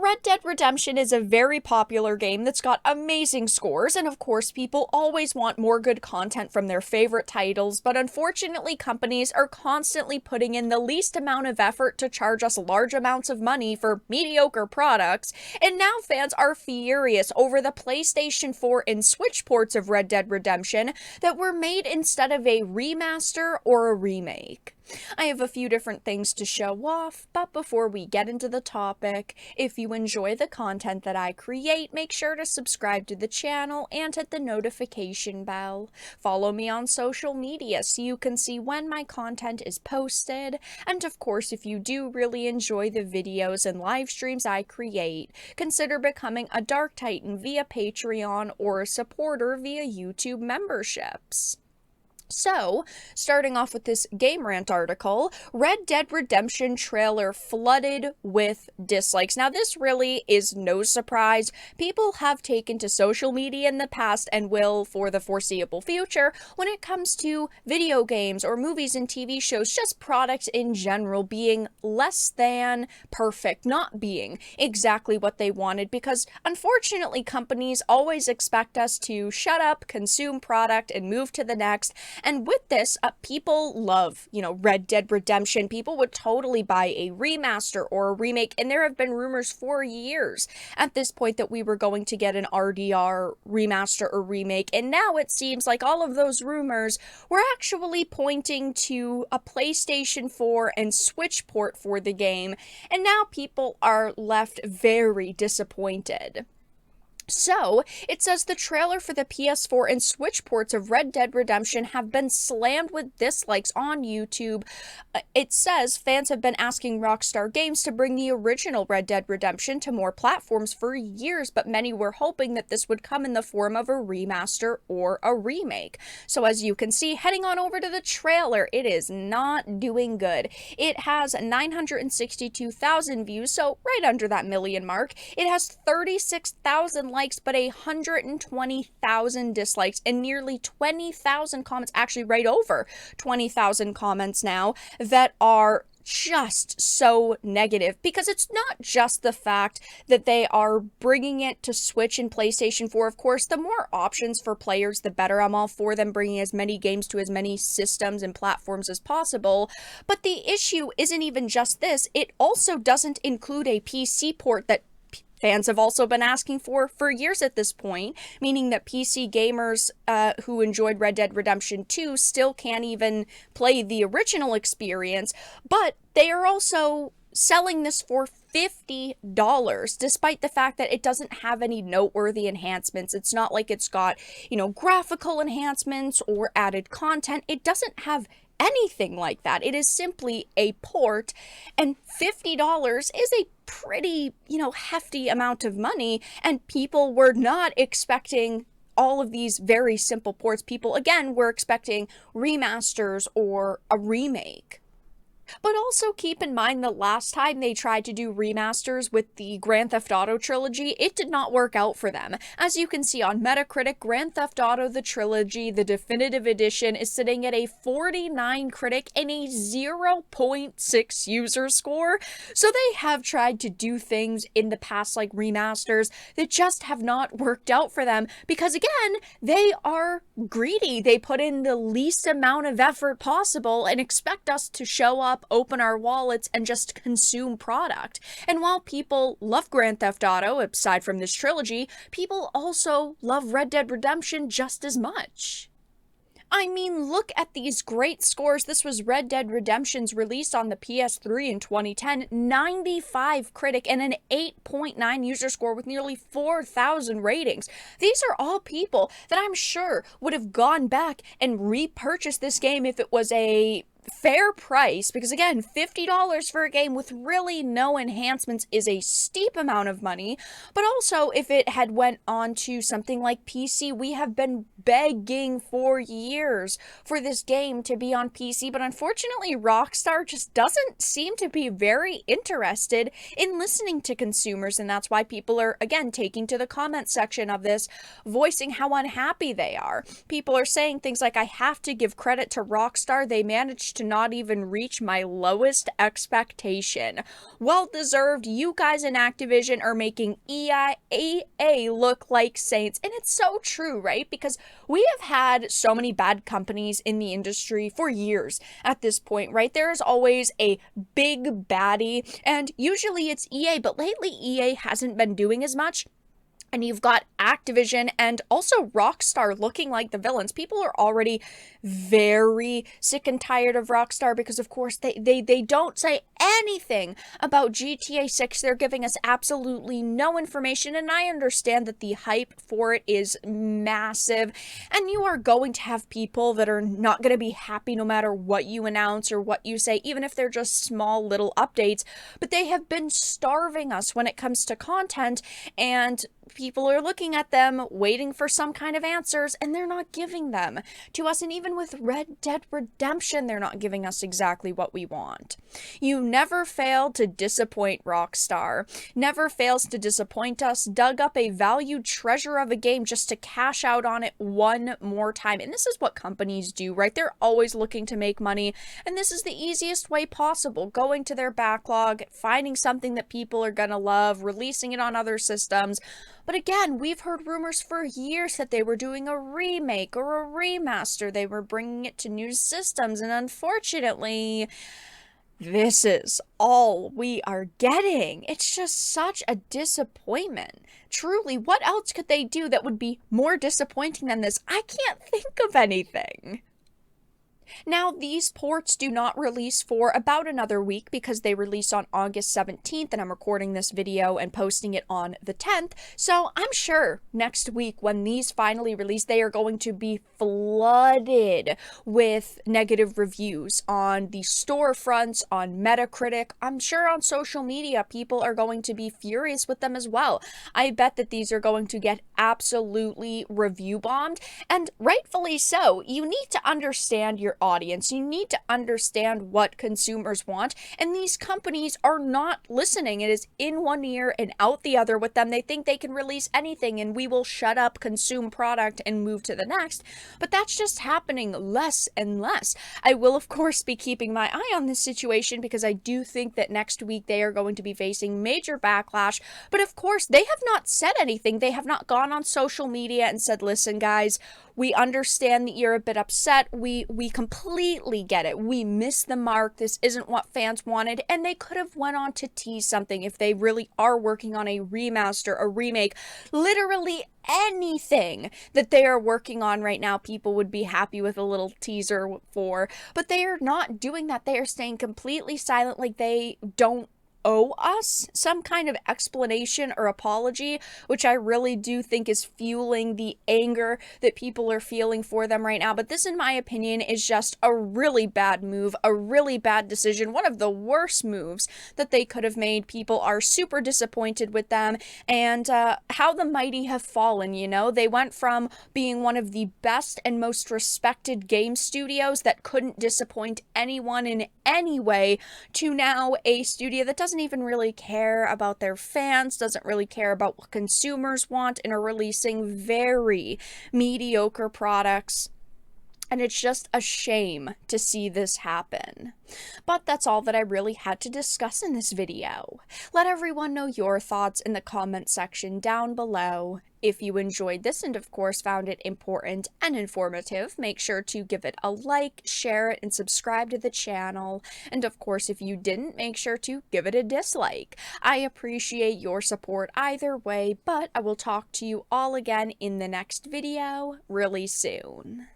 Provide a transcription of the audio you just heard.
Red Dead Redemption is a very popular game that's got amazing scores, and of course, people always want more good content from their favorite titles, but unfortunately, companies are constantly putting in the least amount of effort to charge us large amounts of money for mediocre products, and now fans are furious over the PlayStation 4 and Switch ports of Red Dead Redemption that were made instead of a remaster or a remake. I have a few different things to show off, but before we get into the topic, if you enjoy the content that I create, make sure to subscribe to the channel and hit the notification bell. Follow me on social media so you can see when my content is posted, and of course, if you do really enjoy the videos and live streams I create, consider becoming a Dark Titan via Patreon or a supporter via YouTube memberships. So, starting off with this Game Rant article, Red Dead Redemption trailer flooded with dislikes. Now, this really is no surprise. People have taken to social media in the past and will for the foreseeable future when it comes to video games or movies and TV shows, just products in general being less than perfect, not being exactly what they wanted, because unfortunately, companies always expect us to shut up, consume product, and move to the next. And with this, people love, Red Dead Redemption. People would totally buy a remaster or a remake, and there have been rumors for years at this point that we were going to get an RDR remaster or remake, and now it seems like all of those rumors were actually pointing to a PlayStation 4 and Switch port for the game, and now people are left very disappointed. So, it says the trailer for the PS4 and Switch ports of Red Dead Redemption have been slammed with dislikes on YouTube. It says fans have been asking Rockstar Games to bring the original Red Dead Redemption to more platforms for years, but many were hoping that this would come in the form of a remaster or a remake. So as you can see, heading on over to the trailer, it is not doing good. It has 962,000 views, so right under that million mark. It has 36,000 likes, but 120,000 dislikes and nearly 20,000 comments, actually right over 20,000 comments now, that are just so negative, because it's not just the fact that they are bringing it to Switch and PlayStation 4. Of course, the more options for players, the better. I'm all for them bringing as many games to as many systems and platforms as possible. But the issue isn't even just this. It also doesn't include a PC port that fans have also been asking for years at this point, meaning that PC gamers who enjoyed Red Dead Redemption 2 still can't even play the original experience, but they are also selling this for $50, despite the fact that it doesn't have any noteworthy enhancements. It's not like it's got, graphical enhancements or added content. It doesn't have anything like that. It is simply a port, and $50 is a pretty, hefty amount of money, and people were not expecting all of these very simple ports. People, again, were expecting remasters or a remake. But also keep in mind the last time they tried to do remasters with the Grand Theft Auto trilogy, it did not work out for them. As you can see on Metacritic, Grand Theft Auto the Trilogy, the definitive edition, is sitting at a 49 critic and a 0.6 user score. So they have tried to do things in the past like remasters that just have not worked out for them, because again, they are greedy. They put in the least amount of effort possible and expect us to show up, open our wallets, and just consume product. And while people love Grand Theft Auto, aside from this trilogy, people also love Red Dead Redemption just as much. I mean, look at these great scores. This was Red Dead Redemption's release on the PS3 in 2010, 95 critic and an 8.9 user score with nearly 4,000 ratings. These are all people that I'm sure would have gone back and repurchased this game if it was a fair price, because again, $50 for a game with really no enhancements is a steep amount of money. But also, if it had went on to something like PC, we have been begging for years for this game to be on PC, but unfortunately Rockstar just doesn't seem to be very interested in listening to consumers, and that's why people are, again, taking to the comment section of this, voicing how unhappy they are. People are saying things like, I have to give credit to Rockstar, they managed to not even reach my lowest expectation. Well deserved. You guys in Activision are making EA look like saints. And it's so true, right? Because we have had so many bad companies in the industry for years at this point, right? There's always a big baddie, and usually it's EA, but lately EA hasn't been doing as much. And you've got Activision and also Rockstar looking like the villains. People are already very sick and tired of Rockstar because, of course, they don't say anything about GTA 6. They're giving us absolutely no information, and I understand that the hype for it is massive. And you are going to have people that are not going to be happy no matter what you announce or what you say, even if they're just small little updates. But they have been starving us when it comes to content, and people are looking at them, waiting for some kind of answers, and they're not giving them to us. And even with Red Dead Redemption, they're not giving us exactly what we want. You never fail to disappoint, Rockstar. Never fails to disappoint us. Dug up a valued treasure of a game just to cash out on it one more time. And this is what companies do, right? They're always looking to make money, and this is the easiest way possible. Going to their backlog, finding something that people are gonna love, releasing it on other systems. But again, we've heard rumors for years that they were doing a remake or a remaster. They were bringing it to new systems, and unfortunately, this is all we are getting. It's just such a disappointment. Truly, what else could they do that would be more disappointing than this? I can't think of anything. Now, these ports do not release for about another week because they release on August 17th, and I'm recording this video and posting it on the 10th, so I'm sure next week when these finally release, they are going to be flooded with negative reviews on the storefronts, on Metacritic. I'm sure on social media, people are going to be furious with them as well. I bet that these are going to get absolutely review bombed, and rightfully so. You need to understand your audience. You need to understand what consumers want, and these companies are not listening. It is in one ear and out the other with them. They think they can release anything and we will shut up, consume product, and move to the next. But that's just happening less and less. I will, of course, be keeping my eye on this situation because I do think that next week they are going to be facing major backlash. But of course, they have not said anything. They have not gone on social media and said, listen, guys, we understand that you're a bit upset. We completely get it. We missed the mark. This isn't what fans wanted. And they could have went on to tease something if they really are working on a remaster, a remake, literally anything that they are working on right now. People would be happy with a little teaser for, but they are not doing that. They are staying completely silent, like they don't owe us some kind of explanation or apology, which I really do think is fueling the anger that people are feeling for them right now. But this, in my opinion, is just a really bad move, a really bad decision, one of the worst moves that they could have made. People are super disappointed with them, and how the mighty have fallen, you know? They went from being one of the best and most respected game studios that couldn't disappoint anyone in any way to now a studio that doesn't even really care about their fans, doesn't really care about what consumers want, and are releasing very mediocre products. And it's just a shame to see this happen. But that's all that I really had to discuss in this video. Let everyone know your thoughts in the comment section down below. If you enjoyed this and of course found it important and informative, make sure to give it a like, share it, and subscribe to the channel. And of course, if you didn't, make sure to give it a dislike. I appreciate your support either way, but I will talk to you all again in the next video really soon.